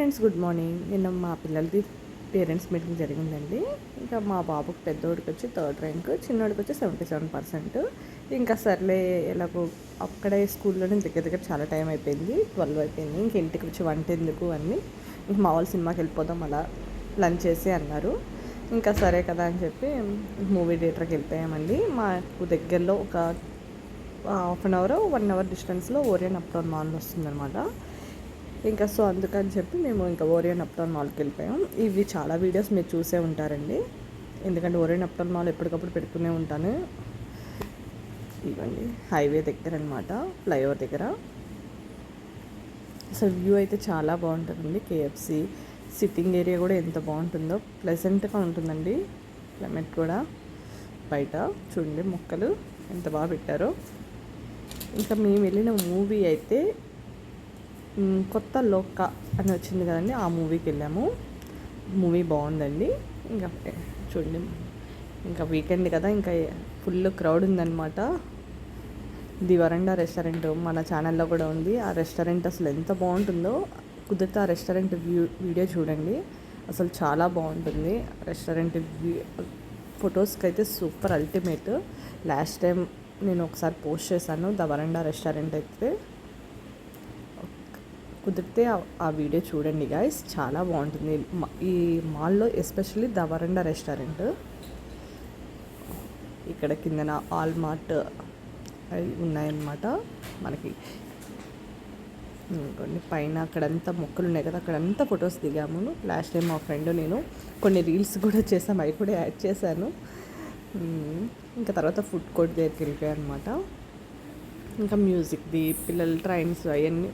Friends, good morning. నిన్న మా పిల్లలది parents meeting జరిగిందండి. ఇంకా మా బాబుకి పెద్దోడికి వచ్చి 3rd ర్యాంక్, చిన్నోడికి వచ్చి 77%. ఇంకా సర్లే ఎలాగో అక్కడే స్కూల్లోనే దగ్గర దగ్గర చాలా టైం అయిపోయింది, 12 అయిపోయింది. ఇంక ఇంటికి వచ్చి వంట ఎందుకు అని ఇంక మా వాళ్ళు సినిమాకి వెళ్ళిపోదాం అలా లంచ్ చేసి అన్నారు. ఇంకా సరే కదా అని చెప్పి మూవీ థియేటర్కి వెళ్ళిపోయామండి. మాకు దగ్గరలో ఒక హాఫ్ అన్ అవర్ 1 అవర్ డిస్టెన్స్లో ఓరియన్ అప్టౌన్ మాల్ వస్తుందన్నమాట. ఇంకా సో అందుకని చెప్పి మేము ఇంకా ఓరియన్ అప్టౌన్ మాల్కి వెళ్ళిపోయాం. ఇవి చాలా వీడియోస్ మీరు చూసే ఉంటారండి, ఎందుకంటే ఓరియన్ అప్టౌన్ మాల్ ఎప్పటికప్పుడు పెడుతూనే ఉంటాను. ఇవ్వండి హైవే దగ్గర అనమాట, ఫ్లైఓవర్ దగ్గర. అసలు వ్యూ అయితే చాలా బాగుంటుందండి. కేఎఫ్సి సిట్టింగ్ ఏరియా కూడా ఎంత బాగుంటుందో, ప్లెజెంట్గా ఉంటుందండి. క్లైమేట్ కూడా బయట చూడండి, మొక్కలు ఎంత బాగా పెట్టారో. ఇంకా మేము వెళ్ళిన మూవీ అయితే కొత్త లోక అని వచ్చింది కదండి, ఆ మూవీకి వెళ్ళాము. మూవీ బాగుందండి. ఇంకా చూడండి, ఇంకా వీకెండ్ కదా, ఇంకా ఫుల్ క్రౌడ్ ఉందన్నమాట. ది వరండా రెస్టారెంట్ మన ఛానల్లో కూడా ఉంది. ఆ రెస్టారెంట్ అసలు ఎంత బాగుంటుందో, కుదిరితే ఆ రెస్టారెంట్ వీడియో చూడండి. అసలు చాలా బాగుంటుంది రెస్టారెంట్. ఫొటోస్కి అయితే సూపర్ అల్టిమేట్. లాస్ట్ టైం నేను ఒకసారి పోస్ట్ చేశాను ద వరండా రెస్టారెంట్ అయితే. కుదిరితే ఆ వీడియో చూడండి గాయస్, చాలా బాగుంటుంది. ఈ మాల్లో ఎస్పెషల్లీ ద వరండా రెస్టారెంట్. ఇక్కడ కిందన ఆల్మార్ట్ అవి ఉన్నాయన్నమాట మనకి. కొన్ని పైన అక్కడంతా మొక్కలు ఉన్నాయి కదా, అక్కడంతా ఫొటోస్ దిగాము. లాస్ట్ టైం మా ఫ్రెండ్ నేను కొన్ని రీల్స్ కూడా చేసాము, అవి కూడా యాడ్ చేశాను. ఇంకా తర్వాత ఫుడ్ కోర్ట్ దగ్గరికి వెళ్ళిపోయాయి అనమాట. ఇంకా మ్యూజిక్ది, పిల్లల ట్రైన్స్ అవన్నీ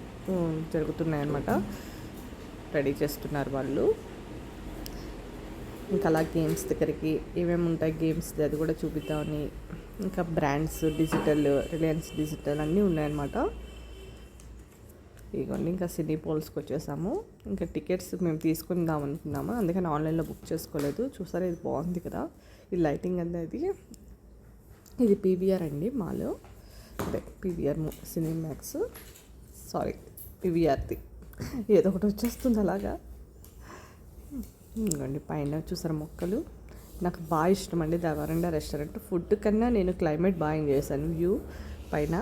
జరుగుతున్నాయన్నమాట, రెడీ చేస్తున్నారు వాళ్ళు. ఇంకా అలా గేమ్స్ దగ్గరికి ఏమేమి ఉంటాయి గేమ్స్ అది కూడా చూపిద్దామని, ఇంకా బ్రాండ్స్, డిజిటల్, రిలయన్స్ డిజిటల్ అన్నీ ఉన్నాయన్నమాట. ఇదిగోండి ఇంకా సినీ పోల్స్కి వచ్చేసాము. ఇంకా టికెట్స్ మేము తీసుకుందాం అనుకున్నాము, అందుకని ఆన్లైన్లో బుక్ చేసుకోలేదు. చూసారా, ఇది బాగుంది కదా, ఈ లైటింగ్ అనేది. ఇది పీవీఆర్ అండి మాలో, అదే పీవీఆర్ సినిమాక్స్, సారీ పీవీఆర్ది ఏదో ఒకటి వచ్చేస్తుంది అలాగా. ఇంకోండి పైన చూసారు మొక్కలు. నాకు బాగా ఇష్టం అండి ద వరండా రెస్టారెంట్. ఫుడ్ కన్నా నేను క్లైమేట్ బాగా ఎంజాయ్ చేశాను, వ్యూ పైన.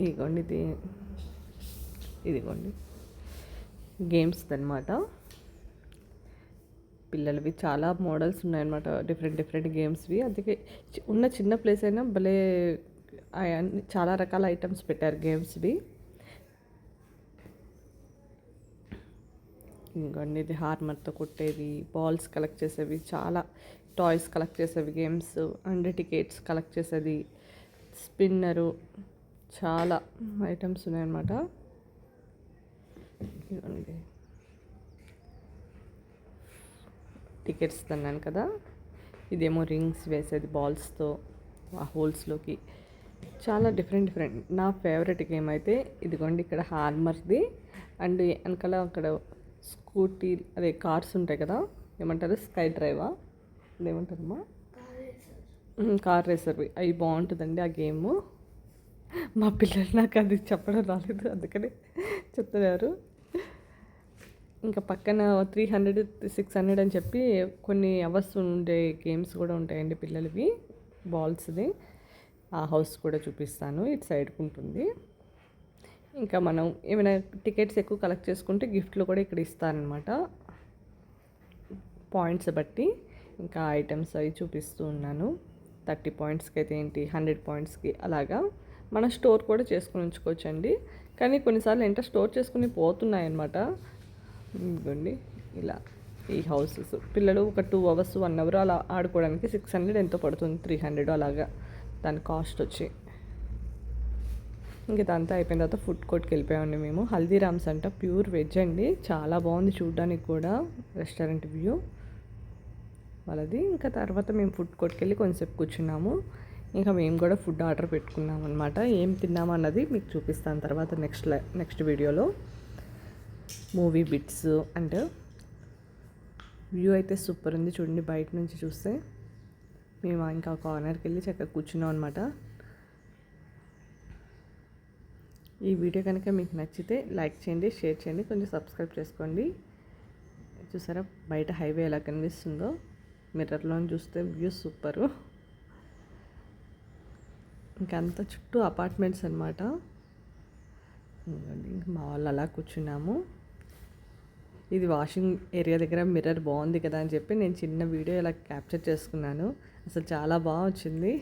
ఇదిగోండి ఇదిగోండి గేమ్స్ అనమాట. పిల్లలవి చాలా మోడల్స్ ఉన్నాయన్నమాట, డిఫరెంట్ గేమ్స్వి. అందుకే ఉన్న చిన్న ప్లేస్ అయినా భలే చాలా రకాల ఐటమ్స్ పెట్టారు గేమ్స్వి. ఇంకోండి ఇది హార్మర్తో కొట్టేవి, బాల్స్ కలెక్ట్ చేసేవి, చాలా టాయ్స్ కలెక్ట్ చేసేవి, గేమ్స్ అండ్ టికెట్స్ కలెక్ట్ చేసేది, స్పిన్నరు, చాలా ఐటమ్స్ ఉన్నాయన్నమాట. ఇవ్వండి టికెట్స్ తిన్నాను కదా, ఇదేమో రింగ్స్ వేసేది బాల్స్తో ఆ హోల్స్లోకి. చాలా డిఫరెంట్. నా ఫేవరెట్ గేమ్ అయితే ఇదిగోండి, ఇక్కడ హార్మర్ది అండ్ వెనకాల అక్కడ స్కూటీ, అదే కార్స్ ఉంటాయి కదా, ఏమంటారు, స్కై డ్రైవా, అదేమంటారమ్మా, కార్ రేసర్వి. అవి బాగుంటుందండి ఆ గేమ్. మా పిల్లలు నాకు అది చెప్పడం రాలేదు, అందుకని చెప్తున్నారు. ఇంకా పక్కన 300, 600 అని చెప్పి కొన్ని అవర్స్ ఉండే గేమ్స్ కూడా ఉంటాయండి పిల్లలవి, బాల్స్ది. ఆ హౌస్ కూడా చూపిస్తాను, ఇటు సైడ్కి ఉంటుంది. ఇంకా మనం ఏమైనా టికెట్స్ ఎక్కువ కలెక్ట్ చేసుకుంటే గిఫ్ట్లు కూడా ఇక్కడ ఇస్తారనమాట, పాయింట్స్ బట్టి. ఇంకా ఐటమ్స్ అవి చూపిస్తూ ఉన్నాను. 30 పాయింట్స్కి అయితే ఏంటి, 100 పాయింట్స్కి అలాగా మన స్టోర్ కూడా చేసుకుని ఉంచుకోవచ్చండి. కానీ కొన్నిసార్లు ఏంటో స్టోర్ చేసుకుని పోతున్నాయన్నమాట. ఇదిగోండి ఇలా ఈ హౌసెస్. పిల్లలు ఒక 2 అవర్స్ 1 అవర్ అలా ఆడుకోవడానికి 600 ఎంతో పడుతుంది, 300 అలాగా దాని కాస్ట్ వచ్చి. ఇంక ఇదంతా అయిపోయిన తర్వాత ఫుడ్ కోర్ట్కి వెళ్ళిపోయామండి మేము. హల్దీరామ్స్ అంట, ప్యూర్ వెజ్ అండి, చాలా బాగుంది చూడడానికి కూడా రెస్టారెంట్ వ్యూ వాళ్ళది. ఇంకా తర్వాత మేము ఫుడ్ కోర్ట్కి వెళ్ళి కొంచెంసేపు కూర్చున్నాము. ఇంకా మేము కూడా ఫుడ్ ఆర్డర్ పెట్టుకున్నాం అనమాట. ఏం తిన్నాము అన్నది మీకు చూపిస్తాను తర్వాత నెక్స్ట్ వీడియోలో. మూవీ బిట్స్ అండ్ వ్యూ అయితే సూపర్ ఉంది చూడండి, బయట నుంచి చూస్తే. మేము ఇంకా కార్నర్కి వెళ్ళి చక్కగా కూర్చున్నాం అనమాట. ఈ వీడియో కనుక మీకు నచ్చితే లైక్ చేయండి, షేర్ చేయండి, కొంచెం సబ్స్క్రైబ్ చేసుకోండి. చూసారా బయట హైవే ఎలా కనిపిస్తుందో, మిర్రర్లో చూస్తే వ్యూ సూపరు. ఇంకంతా చుట్టూ అపార్ట్మెంట్స్ అనమాట. మా వాళ్ళు అలా కూర్చున్నాము. ఇది వాషింగ్ ఏరియా దగ్గర మిర్రర్ బాగుంది కదా అని చెప్పి నేను చిన్న వీడియో ఇలా క్యాప్చర్ చేసుకున్నాను. అసలు చాలా బాగా వచ్చింది.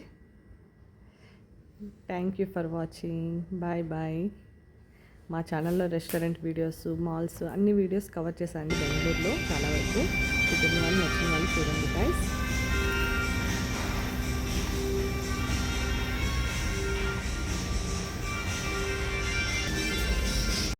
Thank you for watching. Bye bye. మా ఛానల్లో రెస్టారెంట్ వీడియోస్, మాల్స్ అన్ని వీడియోస్ కవర్ చేశాను బెంగళూరులో చాలా వరకు. కుదిరిన వాళ్ళు నచ్చిన వాళ్ళు చూడండి గైస్.